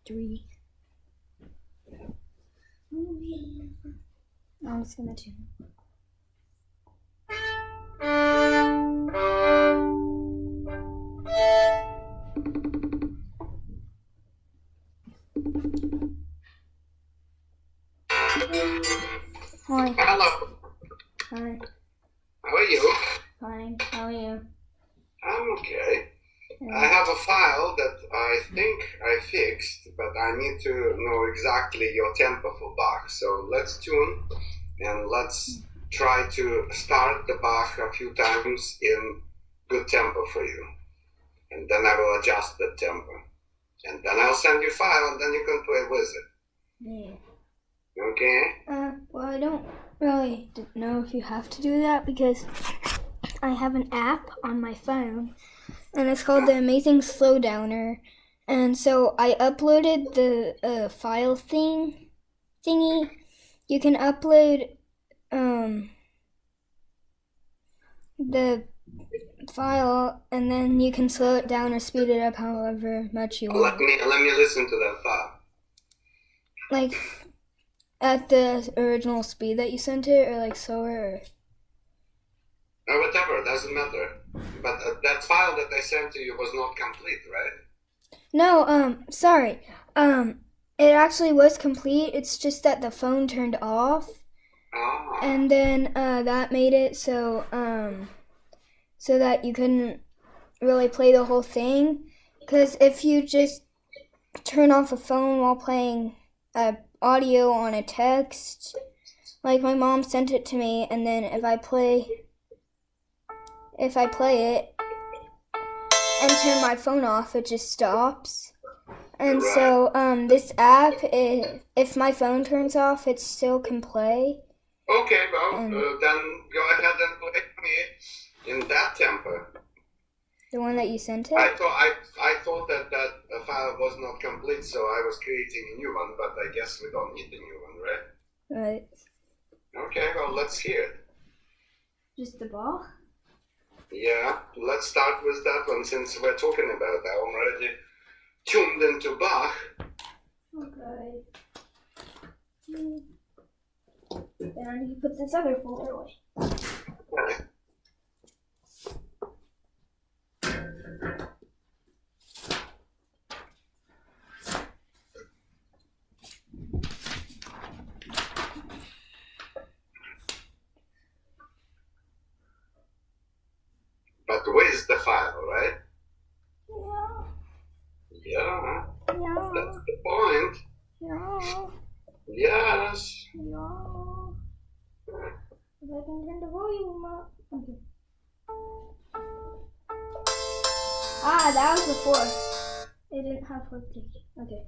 3. I'm just gonna tune. Hi. Hello. Hi. How are you? Fine. How are you? I'm okay. I have a file that I think I fixed, but I need to know exactly your tempo for Bach. So let's tune and let's try to start the Bach a few times in good tempo for you. And then I will adjust the tempo. And then I'll send you a file and then you can play with it. Yeah. Okay? Well, I don't really know if you have to do that because I have an app on my phone and it's called the Amazing Slowdowner. And so I uploaded the file thingy. You can upload the file and then you can slow it down or speed it up however much you want. Let me listen to that file. Like at the original speed that you sent it, or like slower, Or whatever, doesn't matter. But that file that I sent to you was not complete, right? No, sorry. It actually was complete. It's just that the phone turned off. Ah. And then that made it so that you couldn't really play the whole thing. Because if you just turn off a phone while playing audio on a text, like my mom sent it to me, and then if I play it and turn my phone off, it just stops. And Right. so this app, if my phone turns off, it still can play. Okay, well, then go ahead and play me in that tempo. The one that you sent it? I thought that file was not complete, so I was creating a new one, but I guess we don't need a new one, right? Right. Okay, well, let's hear it. Just the Bach? Yeah, let's start with that one since we're talking about that. I'm already tuned into Bach. Okay. Then I need to put this other folder away. Okay. But where's the file, right? Yeah. Yeah, that's the point. Yeah. Yes. Yeah. If I can turn the volume up. Okay. That was before. It didn't have 4K. Okay.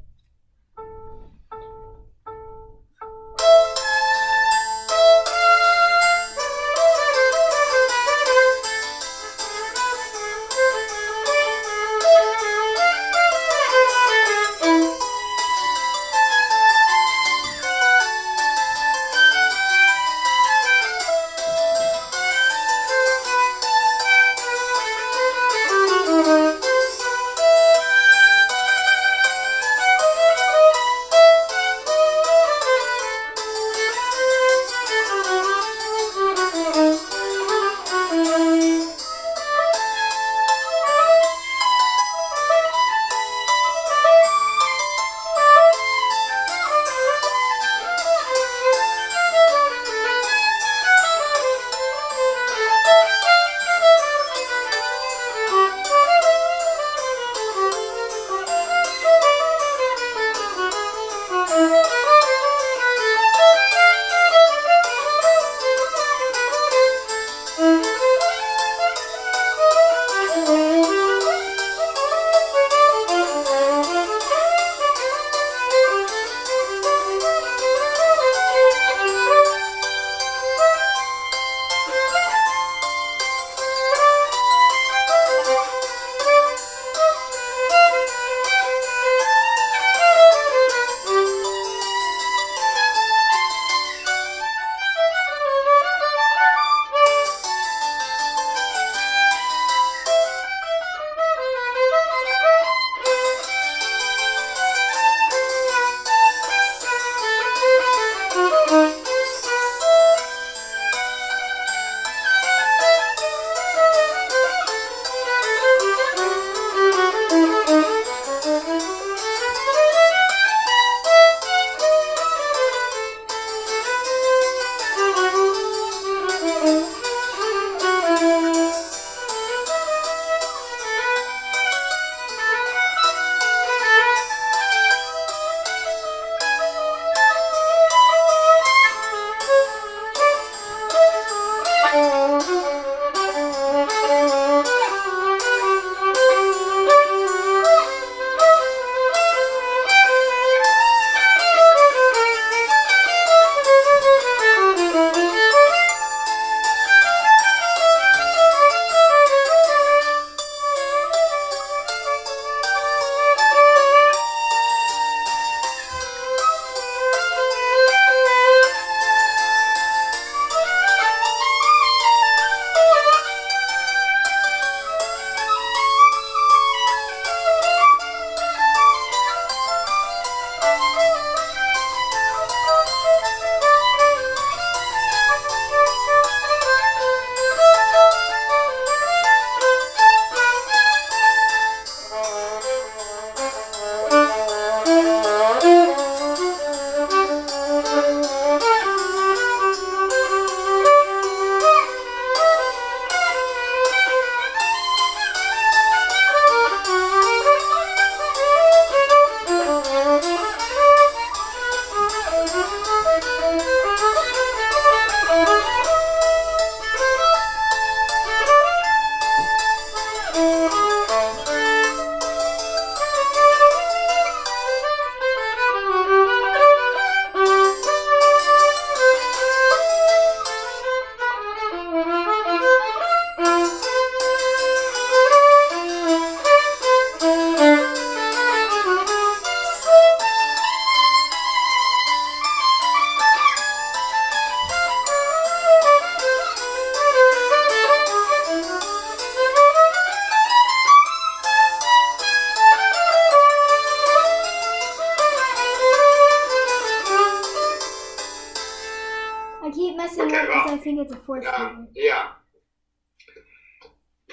I keep messing Okay, up because well, I think it's a fourth figure. yeah.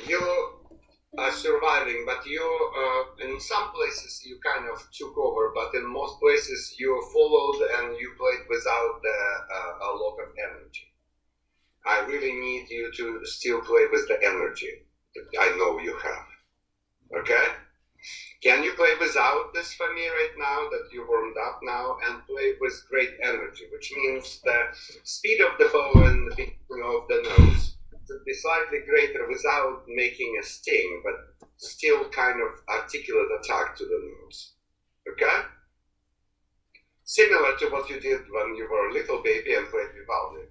You are surviving, but you, in some places you kind of took over, but in most places you followed and you played without a lot of energy. I really need you to still play with the energy that I know you have. Okay? Can you play without this for me right now that you warmed up now and play with great energy, which means the speed of the bow and the beating of the nose should be slightly greater without making a sting, but still kind of articulate attack to the nose. Okay? Similar to what you did when you were a little baby and played Vivaldi.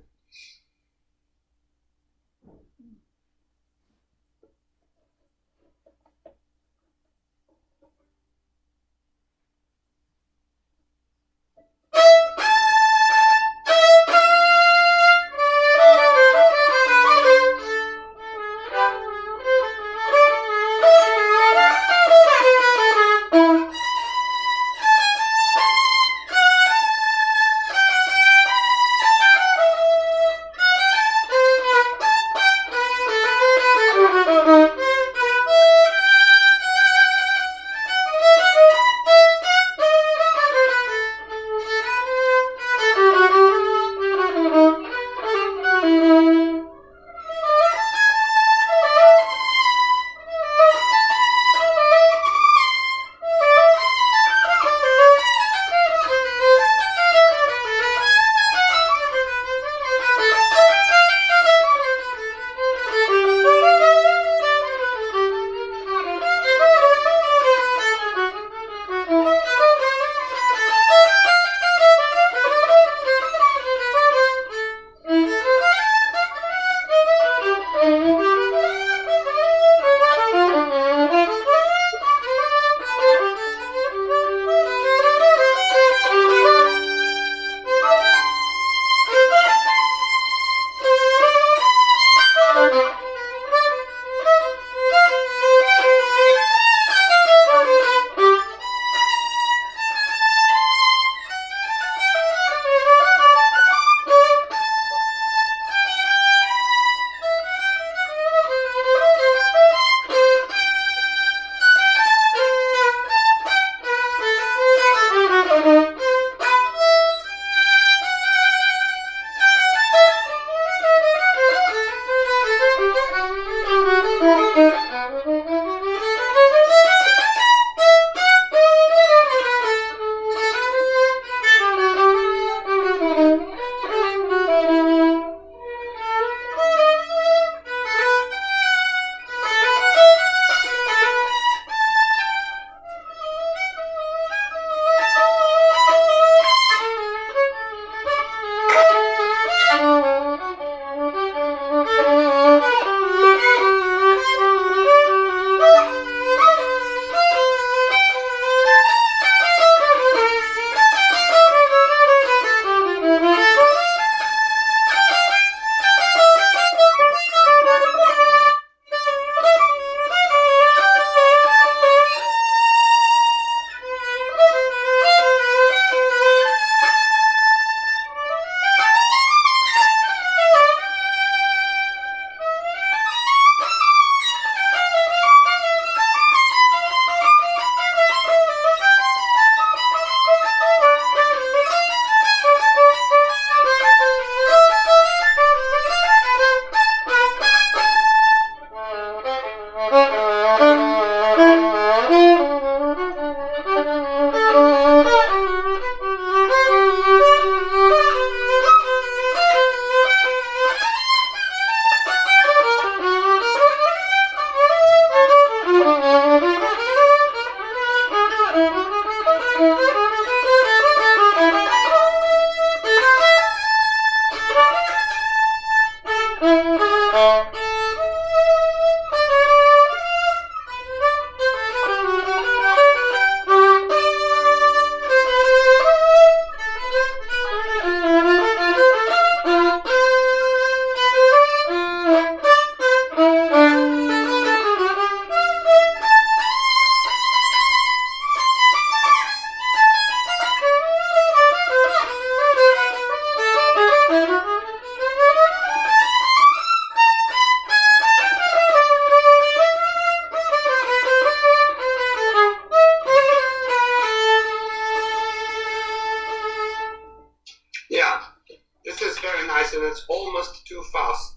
This is very nice, and it's almost too fast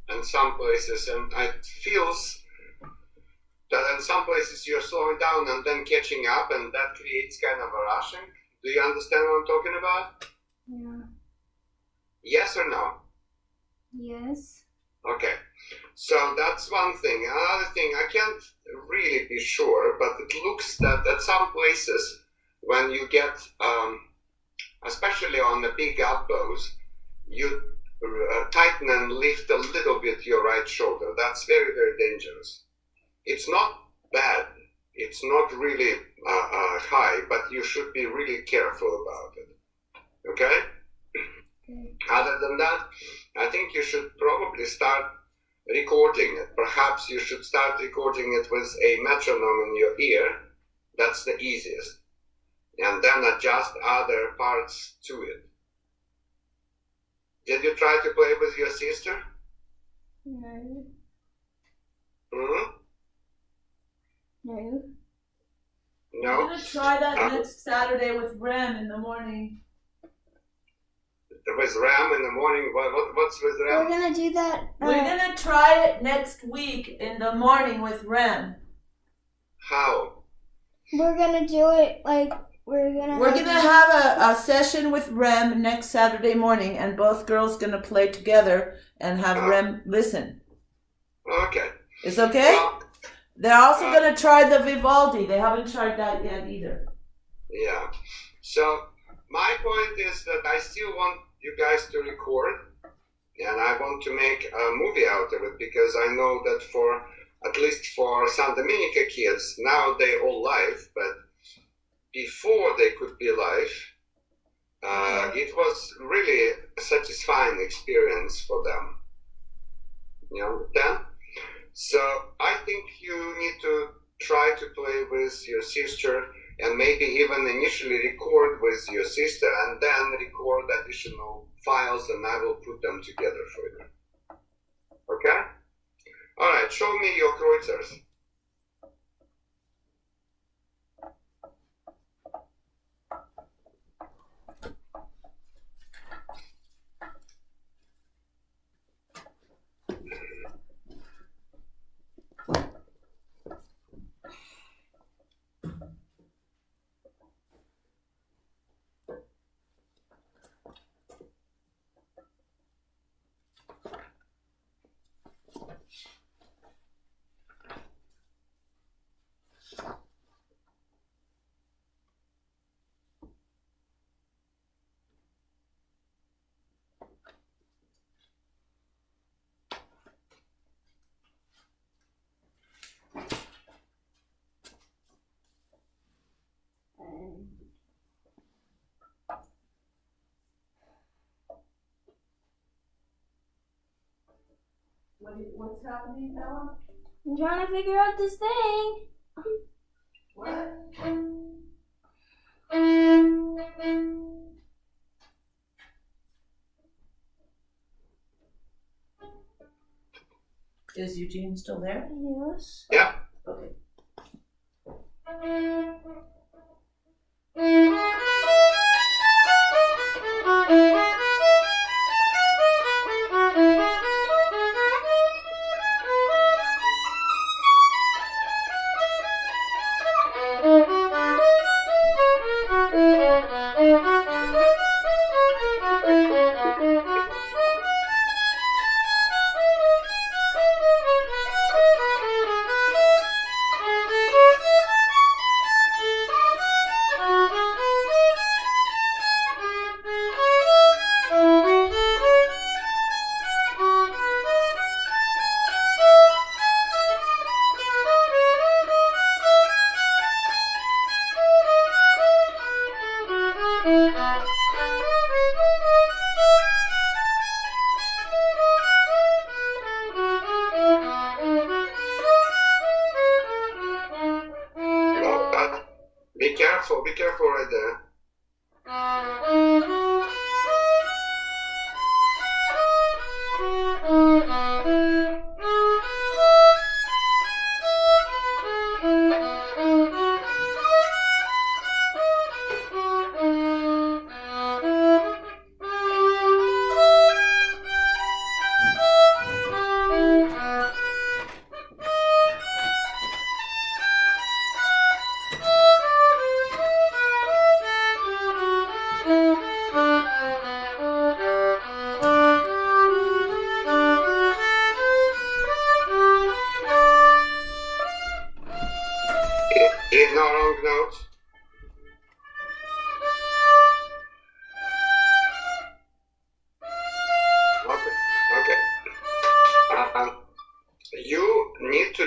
in some places, and it feels that in some places you're slowing down and then catching up, and that creates kind of a rushing. Do you understand what I'm talking about? Yeah. Yes or no? Yes. Okay. So that's one thing. Another thing, I can't really be sure, but it looks that at some places when you get, especially on the big elbows, you tighten and lift a little bit your right shoulder. That's very, very dangerous. It's not bad. It's not really high, but you should be really careful about it. Okay? Okay. Other than that, I think you should probably start recording it. Perhaps you should start recording it with a metronome in your ear. That's the easiest. And then adjust other parts to it. Did you try to play with your sister? No. Hmm? No. No? We're gonna try that next Saturday with Rem in the morning. With Ram in the morning. What's with We're Ram? gonna do that. We're gonna try it next week in the morning with Rem. How? We're gonna do it like we're gonna have a session with Rem next Saturday morning, and both girls gonna play together and have Rem listen. Okay. It's okay? Well, They're also gonna try the Vivaldi. They haven't tried that yet either. yeah. So my point is that I still want you guys to record, and I want to make a movie out of it, because I know that for at least for San Dominica kids, now they're all live, but before they could be live, it was really a satisfying experience for them. You understand? So I think you need to try to play with your sister, and maybe even initially record with your sister and then record additional files, and I will put them together for you. Okay? Alright, show me your kreuzers. What's happening, Ella? I'm trying to figure out this thing. What? Is Eugene still there? Yes. Yeah. Okay. Be careful right there.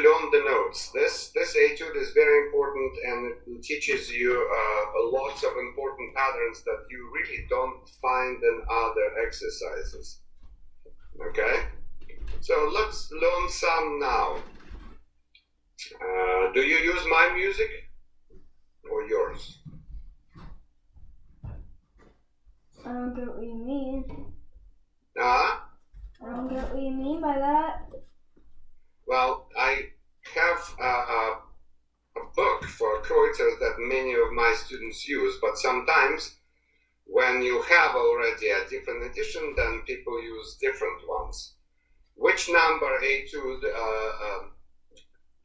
learn the notes. This etude is very important, and it teaches you lots of important patterns that you really don't find in other exercises. Okay, so let's learn some now. Do you use my music or yours? I don't get what you mean. Huh? I don't get what you mean by that. Well, I have a book for Kreutzer that many of my students use, but sometimes when you have already a different edition, then people use different ones. Which number etude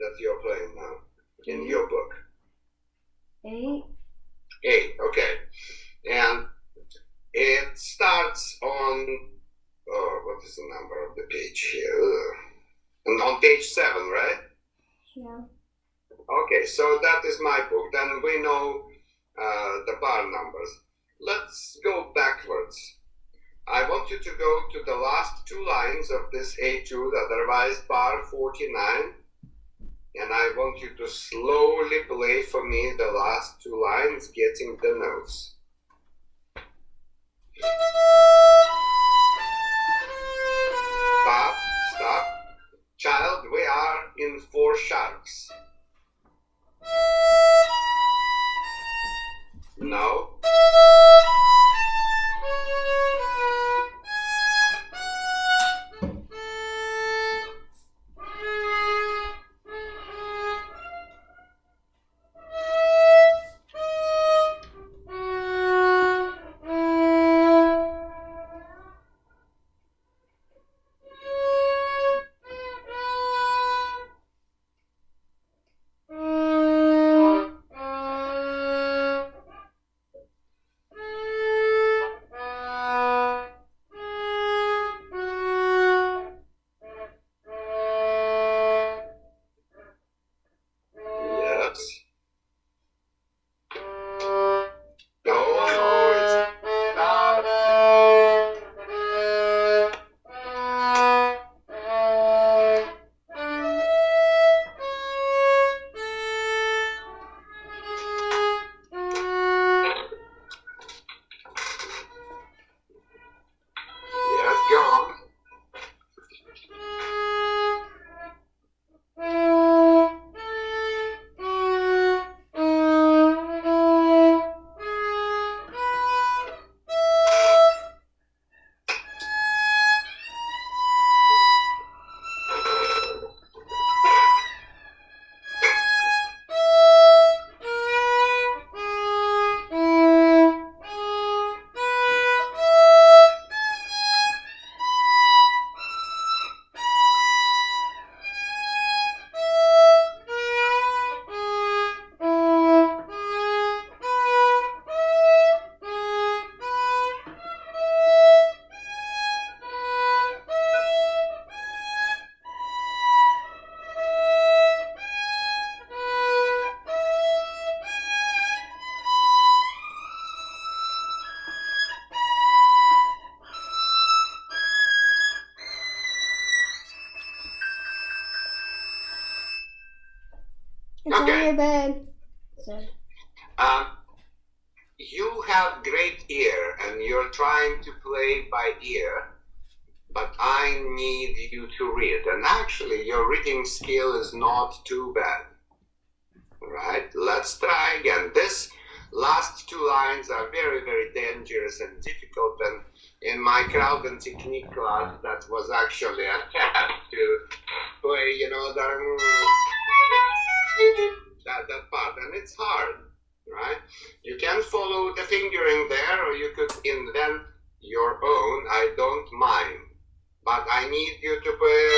that you're playing now in your book? 8. 8, okay. And it starts on, what is the number of the page here? And on page 7, right? Yeah. Okay, so that is my book. Then we know the bar numbers. Let's go backwards. I want you to go to the last 2 lines of this etude, otherwise bar 49. And I want you to slowly play for me the last 2 lines, getting the notes. Stop, stop. Child, we are in 4 sharps. No. Yes. No, it's stop. Yes, go on. It's on Okay. your bed. So, You have great ear and you're trying to play by ear, but I need you to read. And actually, your reading skill is not too bad. Right? Let's try again. This last 2 lines are very, very dangerous and difficult. And in my crowd and technique class, that was actually a test to play, that part. And it's hard, right? You can follow the fingering there, or you could invent your own. I don't mind. But I need you to play.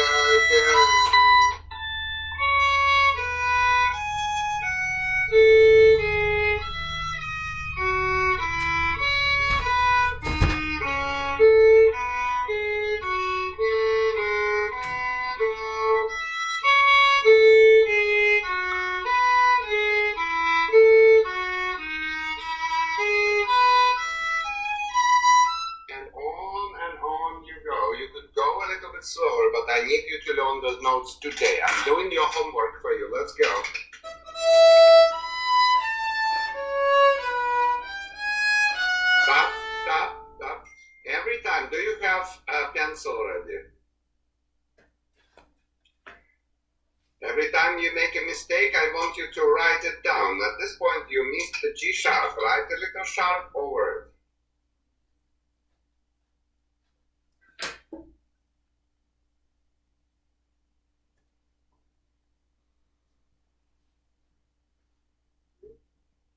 And on you go. You could go a little bit slower, but I need you to learn those notes today. I'm doing your homework for you. Let's go. Stop, stop, stop. Every time, do you have a pencil ready? Every time you make a mistake, I want you to write it down. At this point, you missed the G sharp. Write a little sharp over it.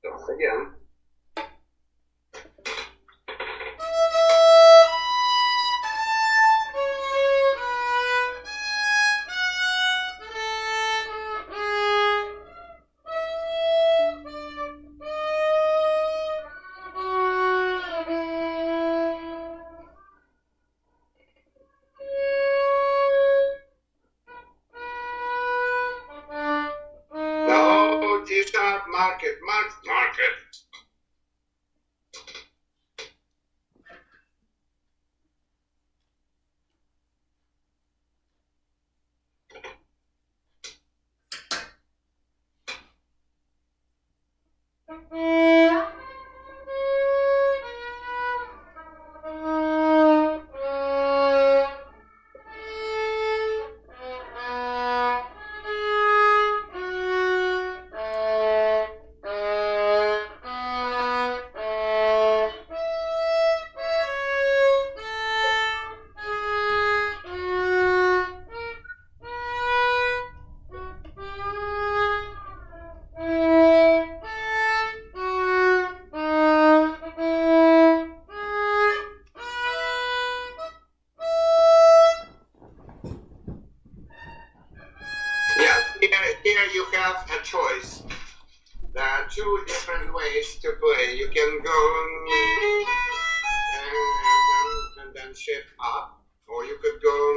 So, again. No, G sharp, mark it, mark it. Yeah, here you have a choice. There are two different ways to play. You can go and then shift up, or you could go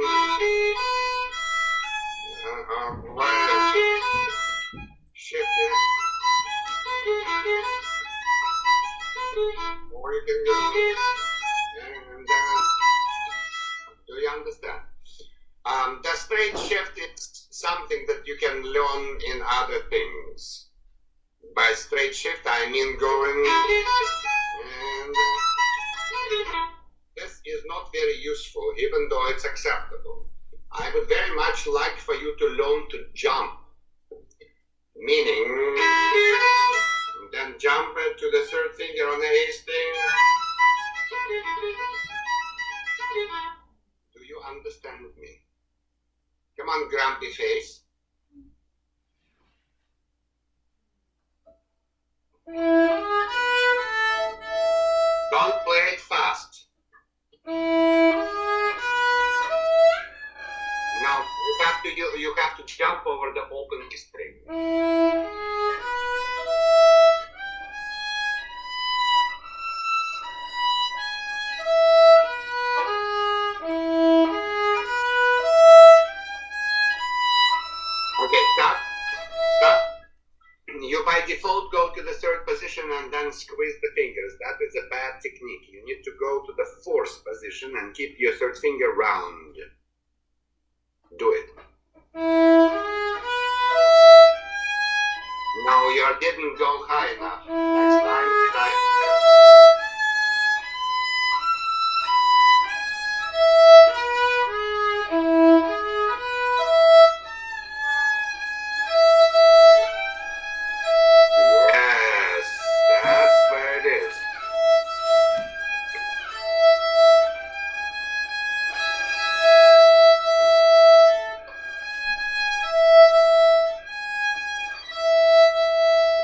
shift it, or you can go and then. Do you understand? The straight shift is something that you can learn in other things. By straight shift, I mean going and this is not very useful, even though it's acceptable. I would very much like for you to learn to jump, meaning then jump to the third finger on the A string. Do you understand me? Come on, grumpy face. Don't play it fast. Now you have to jump over the open string. Okay, stop. Stop. You by default go to the third position and then squeeze the fingers. That is a bad technique. You need to go to the fourth position and keep your third finger round. Do it. No, you didn't go high enough. Next time, try. Yes, that's where it is.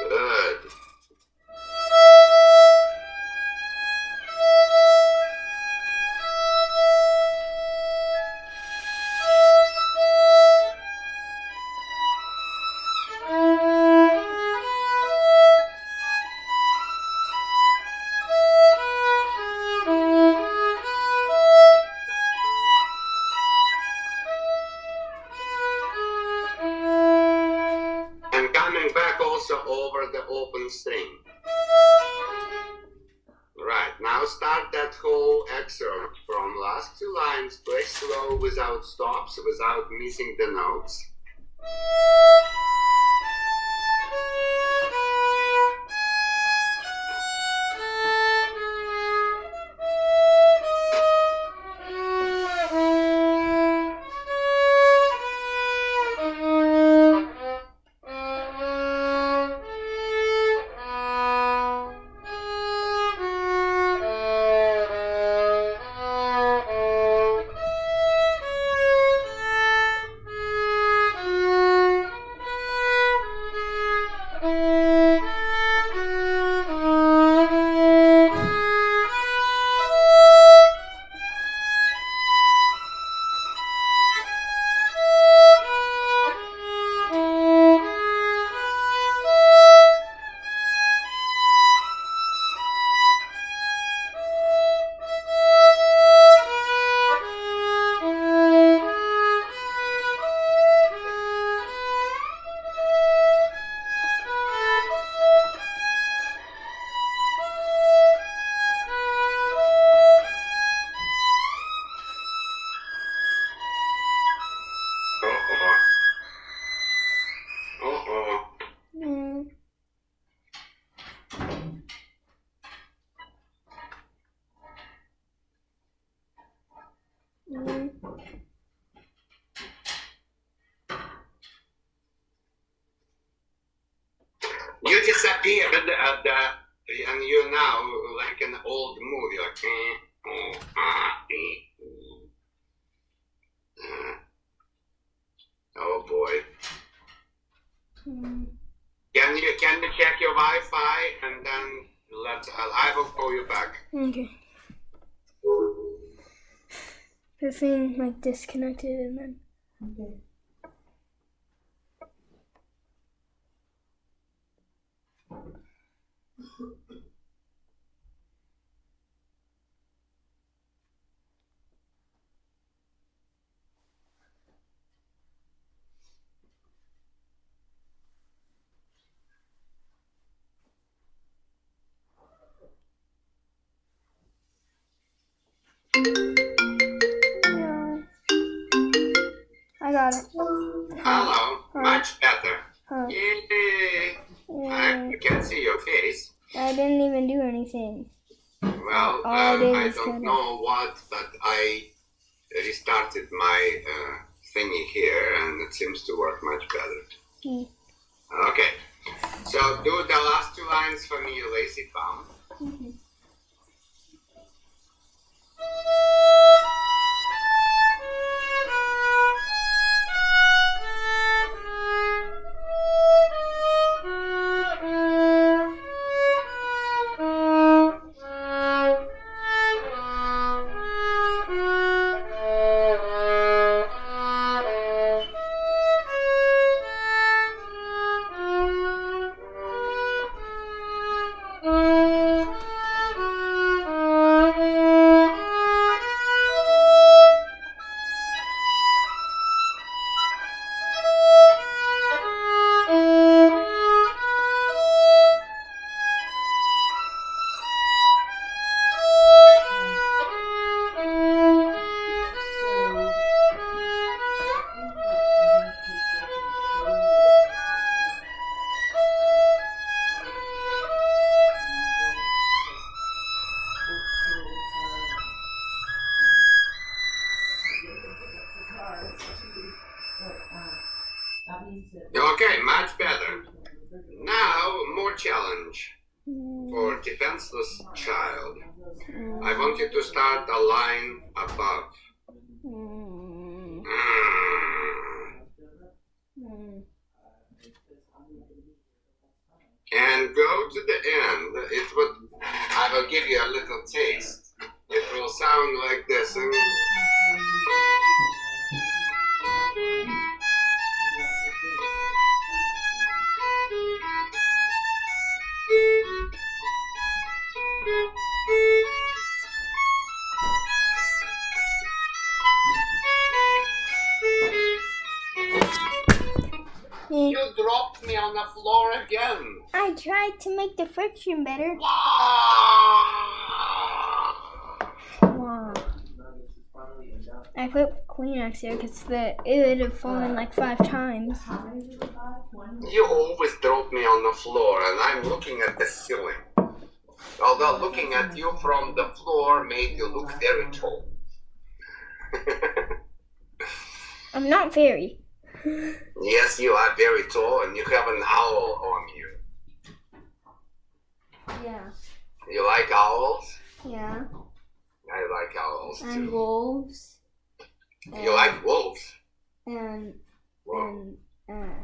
Good. And coming back also over the open string. Right, now start that whole excerpt from last last two lines, play slow without stops, without missing the notes. Mm. Mm. You disappeared and you're now like an old movie, like. Oh boy. Mm. Can you check your Wi-Fi and then I will call you back. Okay. The thing like disconnected and then. Okay. Yeah. I got it. Hello, Hi. much better. Huh. Yay. Yeah. I can see your face. I didn't even do anything. Well, All I did I was don't kinda- know what, but I restarted my thingy here, and it seems to work much better. Mm. Okay, so do the last two lines for me, you lazy bum. Mm-hmm. Okay, much better. Now, more challenge for defenseless child. I want you to start a line above. Mm. And go to the end. I will give you a little taste. It will sound like this. You dropped me on the floor again. I tried to make the friction better. Wow. Wow. I put Kleenex here because it would have fallen like 5 times. How many did you buy? 1? You always drop me on the floor, and I'm looking at the ceiling. Although looking at you from the floor made you look very tall. I'm not very. Yes, you are very tall, and you have an owl on you. Yeah. You like owls? Yeah. I like owls And too. wolves. You like wolves? And Whoa. and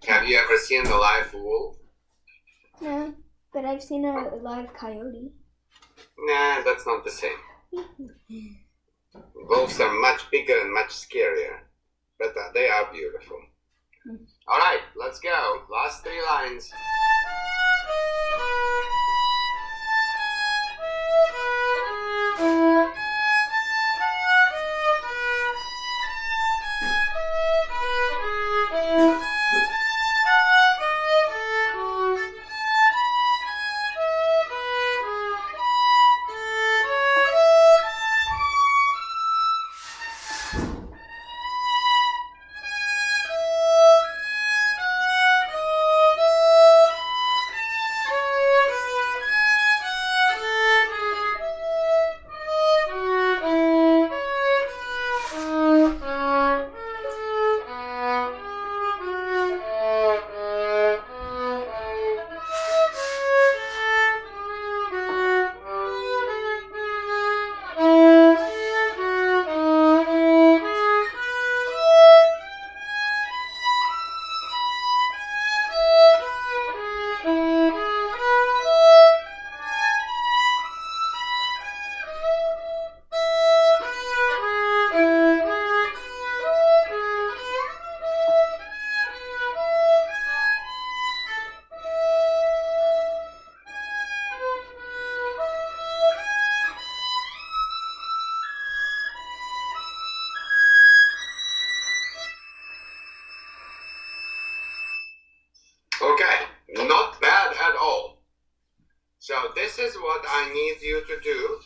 Have you ever seen a live wolf? no, but I've seen a live coyote. Nah, that's not the same. Wolves are much bigger and much scarier, but they are beautiful. All right, let's go. Last 3 lines. Okay, not bad at all. So this is what I need you to do.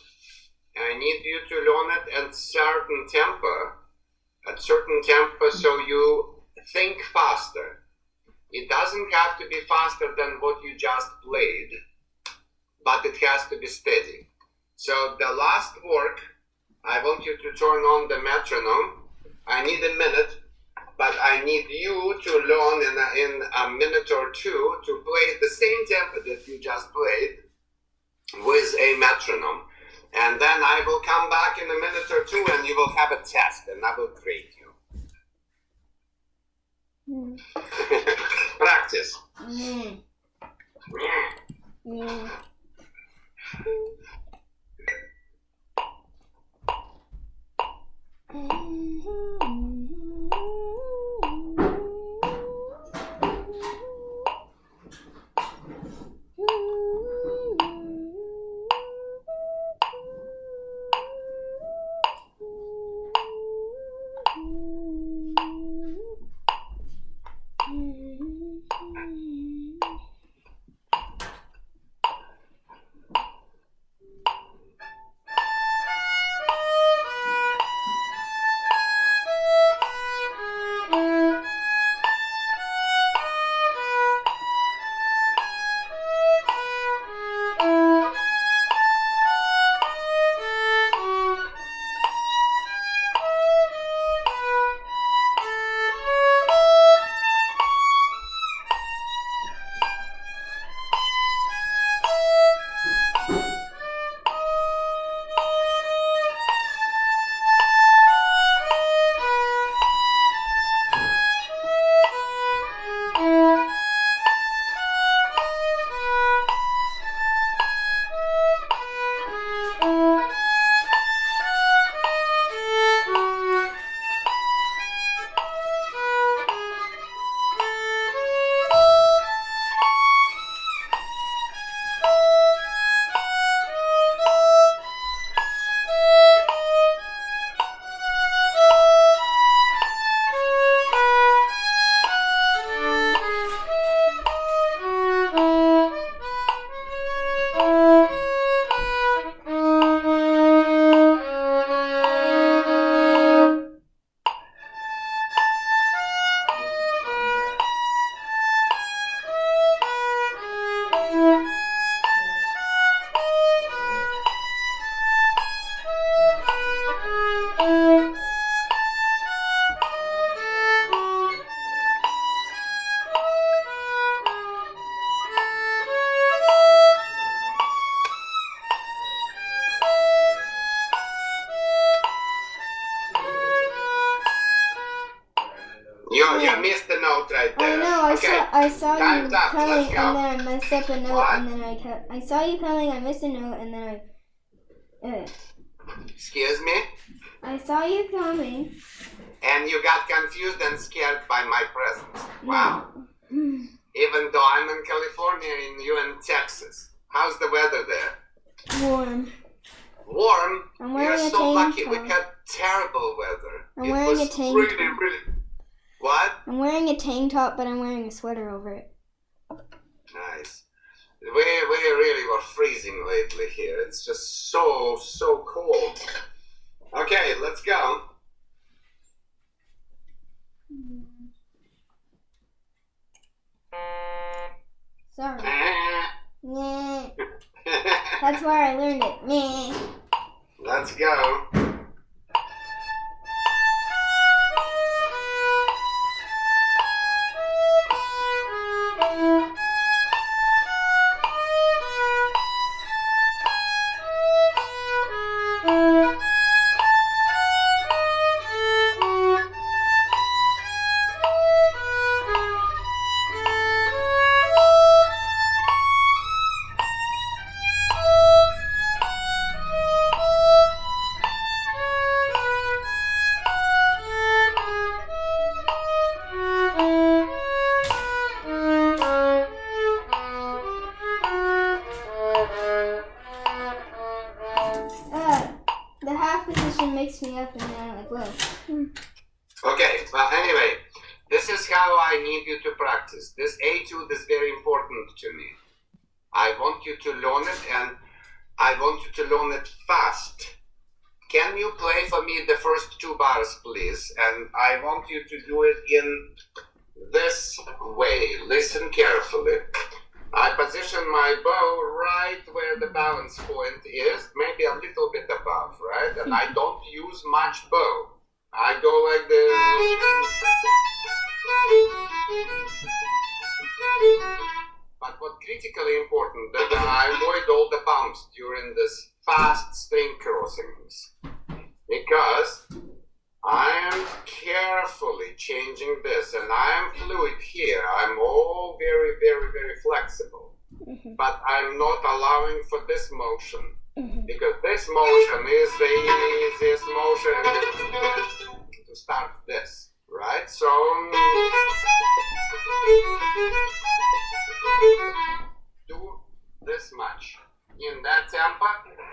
I need you to learn it at certain tempo, so you think faster. It doesn't have to be faster than what you just played, but it has to be steady. So the last work, I want you to turn on the metronome. I need a minute, but I need you to learn in a minute or 2 to play the same tempo that you just played with a metronome. And then I will come back in a minute or 2 and you will have a test and I will grade you. Practice. You missed the note right there. I know. Okay. I saw Time's you up. coming, Let's go. and then I messed up a note, What? and then I saw you coming. I missed a note, and then Excuse me? I saw you coming. And you got confused and scared by my presence. Wow. Even though I'm in California and you in Texas. How's the weather there? Warm. Warm? I'm wearing You're a so tank lucky. top. We had terrible weather. I'm it wearing was a tank really, top. really... What? I'm wearing a tank top, but I'm wearing a sweater over it. Nice. We really were freezing lately here. It's just so cold. Okay, let's go. Sorry. Meh. That's where I learned it. Meh. Let's go. The half position makes me up, and then I'm like, whoa. Okay, well, anyway, this is how I need you to practice. This etude is very important to me. I want you to learn it, and I want you to learn it fast. Can you play for me the first 2 bars, please? And I want you to do it in this way. Listen carefully. I position my bow right where the balance point is, maybe a little bit above, right? And I don't use much bow. I go like this. But what's critically important that I avoid all the bumps during this fast string crossings, because I am carefully changing this, and I am fluid here. I'm all very, very, very flexible. But I'm not allowing for this motion, because this motion is the easiest motion to start this, right? So do this much in that tempo,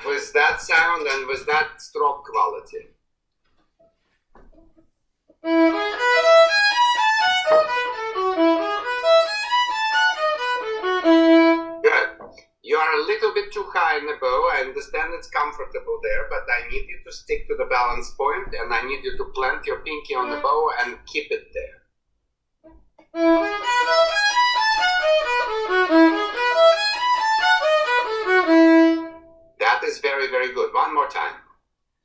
with that sound and with that stroke quality. Good. You are a little bit too high in the bow. I understand it's comfortable there, but I need you to stick to the balance point, and I need you to plant your pinky on the bow and keep it there. That is very, very good. One more time.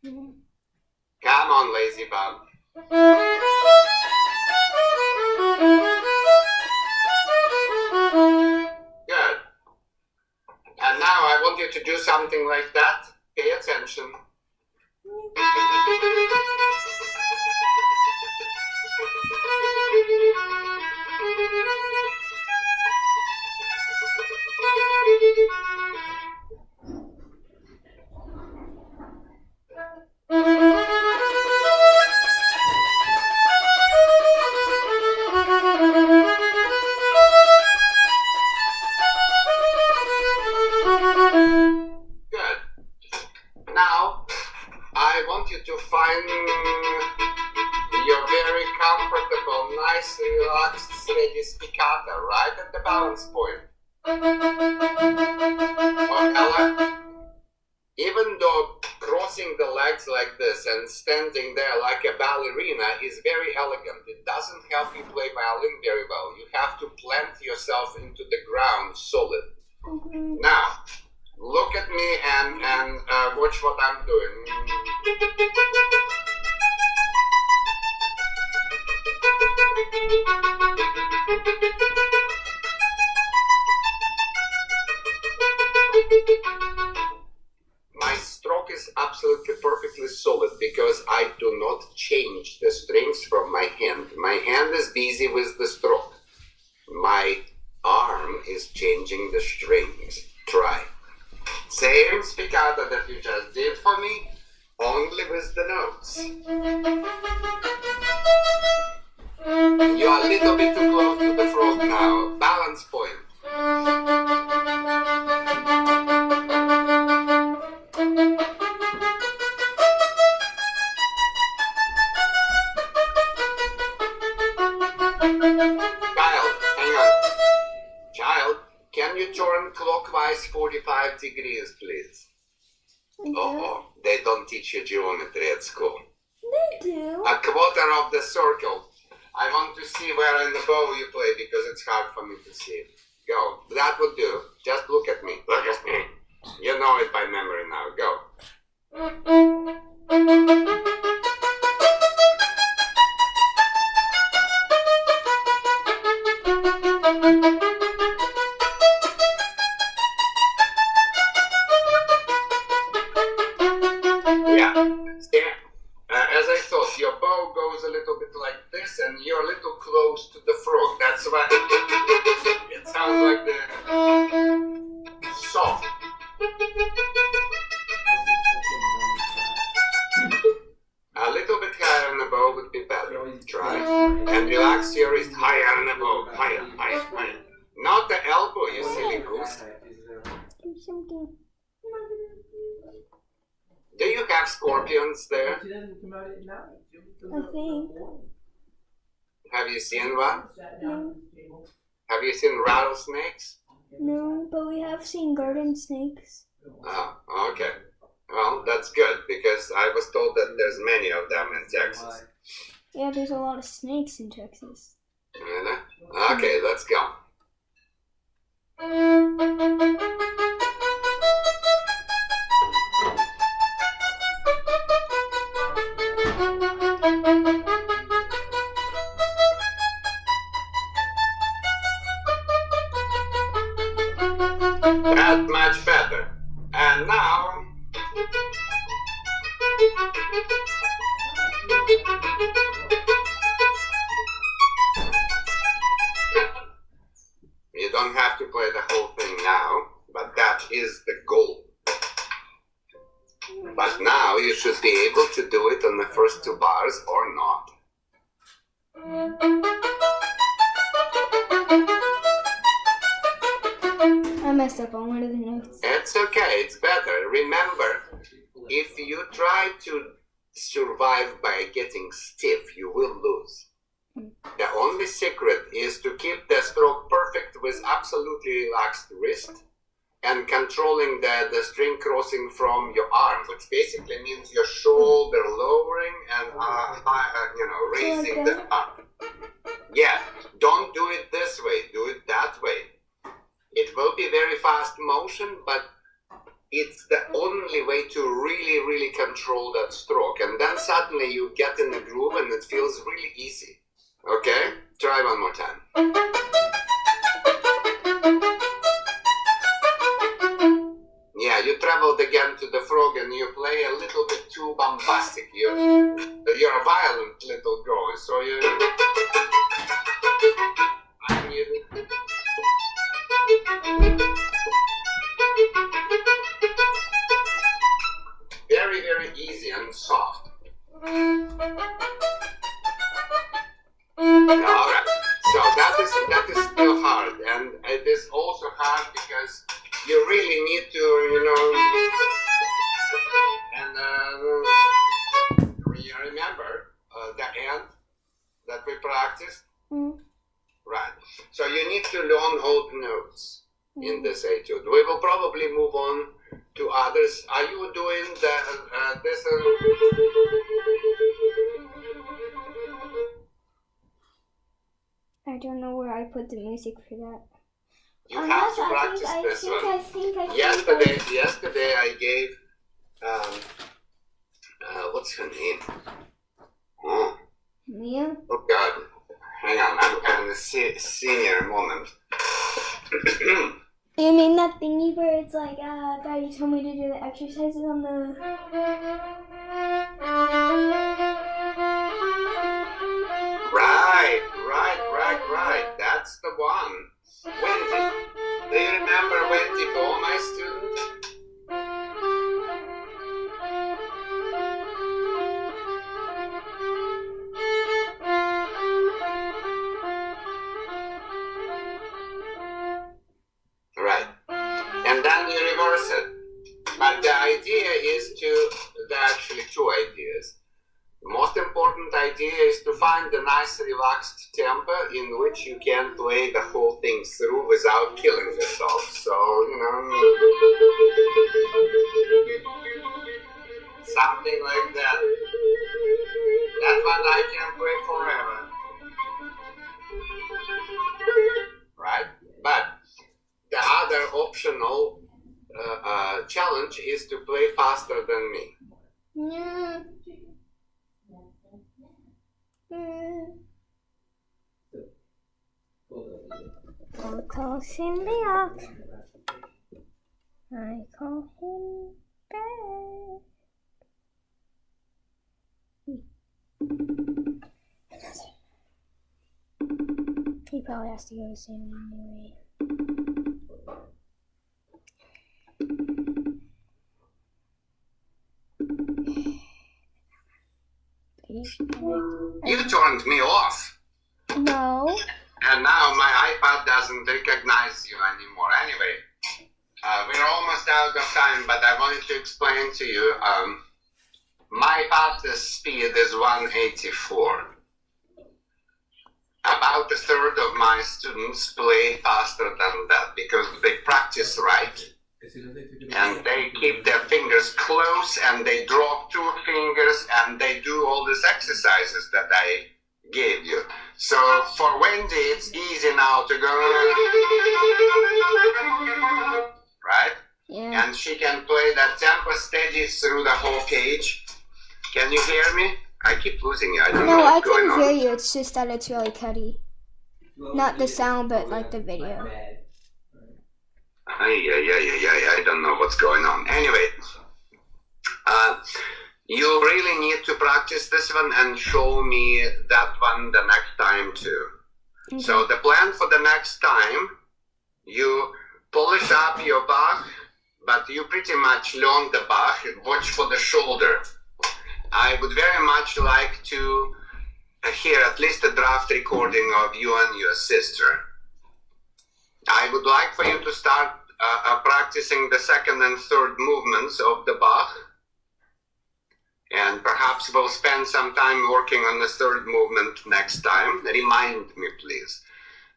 Come on, lazy bum. Good. And now I want you to do something like that. Pay attention. Good. Now, I want you to find your very comfortable, nice, relaxed, steady spicata right at the balance point. Okay. Even though crossing the legs like this and standing there like a ballerina is very elegant, it doesn't help you play violin very well. You have to plant yourself into the ground solid. Now, look at me and watch what I'm doing. My stroke is absolutely perfectly solid because I do not change the strings from my hand. My hand is busy with the stroke. My arm is changing the strings. Try. Same spiccato that you just did for me, only with the notes. You are a little bit too close to the frog now. Balance point. Child, can you turn clockwise 45 degrees, please? Oh, they don't teach you geometry at school. They do. A quarter of the circle. I want to see where in the bow you play because it's hard for me to see. Go. That would do. Just look at me. Look at me. You know it by memory now. Go. As I thought, your bow goes a little bit like this, and you're a little close to the frog. That's why it sounds like the soft. A little bit higher on the bow would be better. Try and relax your wrist higher on the bow. Higher, higher, higher. Not the elbow, you silly goose. Do you have scorpions there? I think. Have you seen one? No. Have you seen rattlesnakes? No, but we have seen garden snakes. Oh, okay. Well, that's good because I was told that there's many of them in Texas. Yeah, there's a lot of snakes in Texas. Really? Okay, let's go. That much better. And now... You don't have to play the whole thing now, but that is the goal. But now you should be able to do it on the first two bars or not. I messed up on one of the notes. It's okay, it's better. Remember, if you try to survive by getting stiff, you will lose. The only secret is to keep the stroke perfect with absolutely relaxed wrist and controlling the string crossing from your arm, which basically means your shoulder lowering and raising the arm. Yeah, don't do it this way, do it that way. It will be very fast motion, but it's the only way to really, really control that stroke. And then suddenly you get in the groove and it feels really easy. Okay? Try one more time. Yeah, you traveled again to the frog and you play a little bit too bombastic. You're a violent little girl, so you... Very, very easy and soft. Alright, so that is still hard, and it is also hard because you really need to, you remember the end that we practiced? Right, so you need to learn all the notes in this etude. We will probably move on to others. Are you doing this? I don't know where I put the music for that. You have to practice this one. Yesterday I gave, what's her name? Oh. Mia? Oh God, hang on, I'm having a senior moment. You mean that thingy where it's like, Daddy told me to do the exercises on the... that's the one. Wendy, do you remember Wendy Bo, my student? Right. And then you reverse it. But the idea is there are actually two ideas. The most important idea is to find a nice relaxed tempo in which you can play the whole thing through without killing yourself. So, something like that. That one I can play forever. Right? But the other optional challenge is to play faster than me. Yeah. I'll call Cindy up. I call him back. He probably has to go to Cindy anyway. You turned me off. No. And now my iPad doesn't recognize you anymore. Anyway, we're almost out of time, but I wanted to explain to you, my fastest speed is 184. About a third of my students play faster than that because they practice right. And they keep their fingers close and they drop 2 fingers and they do all these exercises that I gave you. So for Wendy, it's easy now to go, right? Yeah. And she can play that tempo steady through the whole page. Can you hear me? I keep losing you. I don't know No, I what's going can on. hear you. It's just that it's really cutty. Not the sound, but like the video. I don't know what's going on. Anyway, you really need to practice this one and show me that one the next time too. Okay. So the plan for the next time, you polish up your Bach, but you pretty much learn the Bach. Watch for the shoulder. I would very much like to hear at least a draft recording of you and your sister. I would like for you to start practicing the second and third movements of the Bach. And perhaps we'll spend some time working on the third movement next time. Remind me, please.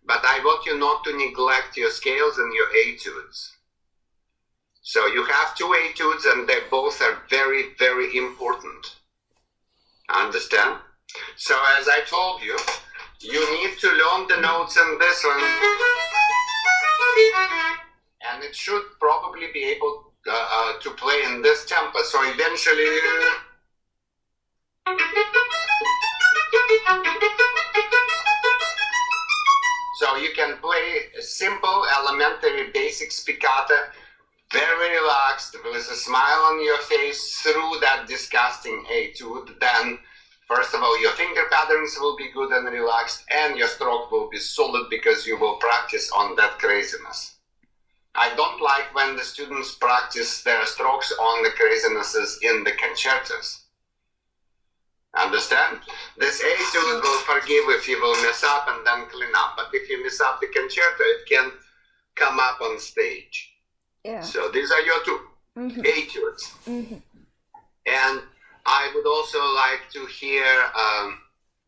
But I want you not to neglect your scales and your etudes. So you have 2 etudes and they both are very, very important. Understand? So as I told you, you need to learn the notes in this one. And it should probably be able to play in this tempo. So eventually... So you can play a simple, elementary, basic spicata, very relaxed, with a smile on your face through that disgusting etude. Then, first of all, your finger patterns will be good and relaxed, and your stroke will be solid because you will practice on that craziness. I don't like when the students practice their strokes on the crazinesses in the concertos. Understand? This etude will forgive if you will mess up and then clean up. But if you mess up the concerto, it can come up on stage. Yeah. So these are your 2 etudes. And I would also like to hear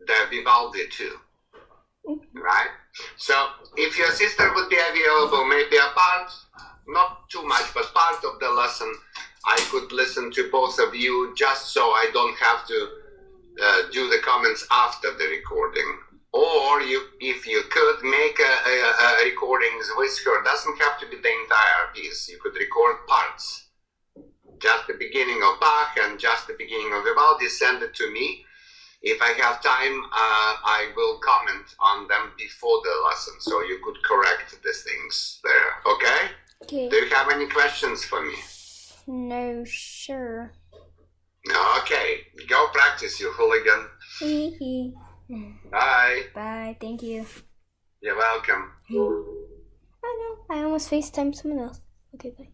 the Vivaldi too. Right? So if your sister would be available, maybe a part, not too much, but part of the lesson, I could listen to both of you just so I don't have to do the comments after the recording. Or you, if you could make a recordings with her, doesn't have to be the entire piece. You could record parts. Just the beginning of Bach and just the beginning of Vivaldi, send it to me. If I have time, I will comment on them before the lesson, so you could correct the things there, okay? Okay. Do you have any questions for me? No, sure. Okay, go practice, you hooligan. Hee hee. Bye. Bye. Thank you. You're welcome. I know. I almost FaceTimed someone else. Okay, bye.